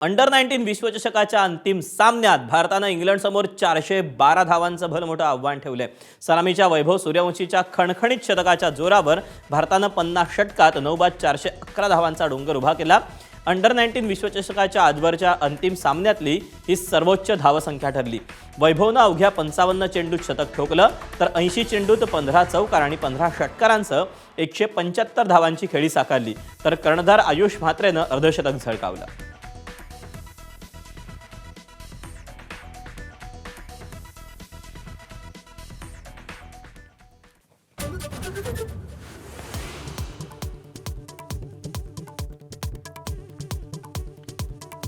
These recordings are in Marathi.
अंडर-19 विश्वचषकाच्या अंतिम सामन्यात भारतानं इंग्लंडसमोर 412 धावांचं भलमोठं आव्हान ठेवलंय। सलामीच्या वैभव सूर्यवंशीच्या खणखणीत शतकाच्या जोरावर भारतानं 50 षटकात 9 बाद 411 धावांचा डोंगर उभा केला। अंडर-19 विश्वचषकाच्या आजवरच्या अंतिम सामन्यातली ही सर्वोच्च धावसंख्या ठरली। वैभवनं अवघ्या 55 चेंडूत शतक ठोकलं तर 80 चेंडूत 15 चौकार आणि 15 षटकारांसह 175 धावांची खेळी साकारली, तर कर्णधार आयुष म्हात्रेनं अर्धशतक झळकावलं।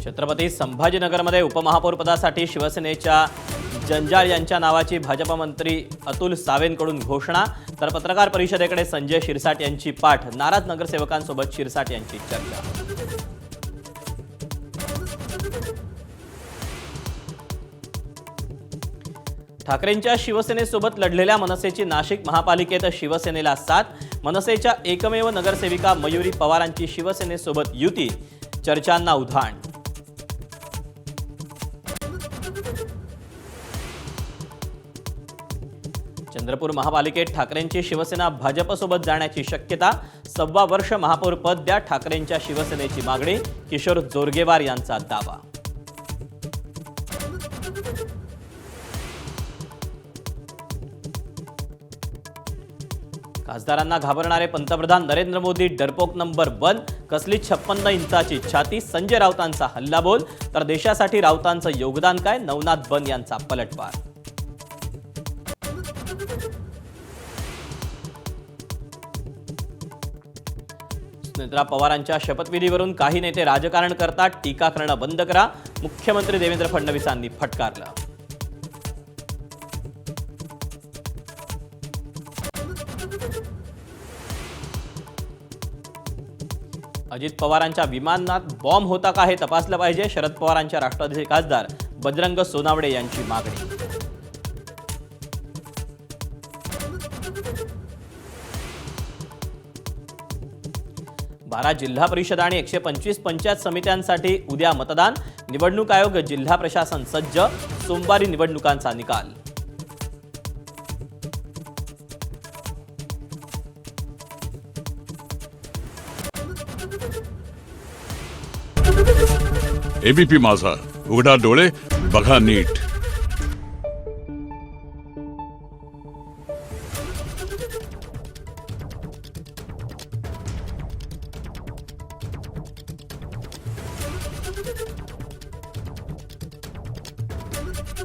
छत्रपती संभाजीनगरमध्ये उपमहापौरपदासाठी शिवसेनेच्या जंजाळ यांच्या नावाची भाजप मंत्री अतुल सावेंकडून घोषणा, तर पत्रकार परिषदेकडे संजय शिरसाट यांची पाठ। नाराज नगरसेवकांसोबत शिरसाट यांची चर्चा। ठाकरेंच्या शिवसेनेसोबत लढलेल्या मनसेची नाशिक महापालिकेत शिवसेनेला साथ। मनसेच्या एकमेव नगरसेविका मयुरी पवारांची शिवसेनेसोबत युती, चर्चांना उधाण। चंद्रपूर महापालिकेत ठाकरेंची शिवसेना भाजपसोबत जाण्याची शक्यता। 1.25 वर्ष महापौर पद द्या, ठाकरेंच्या शिवसेनेची मागणी। किशोर जोरगेवार यांचा दावा। खासदारांना घाबरणारे पंतप्रधान नरेंद्र मोदी डरपोक नंबर 1। कसली 56 इंचाची छाती, संजय राऊतांचा हल्लाबोल, तर देशासाठी राऊतांचं योगदान काय, नवनाथ बन यांचा पलटवार। सुनेत्रा पवारांच्या शपथविधीवरून काही नेते राजकारण करतात, टीका करणं बंद करा, मुख्यमंत्री देवेंद्र फडणवीसांनी फटकारलं। अजित पवारांच्या विमानात बॉम्ब होता का हे तपासलं पाहिजे, शरद पवारांच्या राष्ट्रवादीचे खासदार बजरंग सोनावडे यांची मागणी। बारा जिल्हा परिषद आणि 125 पंचायत समित्यांसाठी उद्या मतदान। निवडणूक आयोग, जिल्हा प्रशासन सज्ज, सोमवारी निवडणुकांचा निकाल। एबीपी माझा, उघडा डोळे बघा नीट।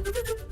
Thank you.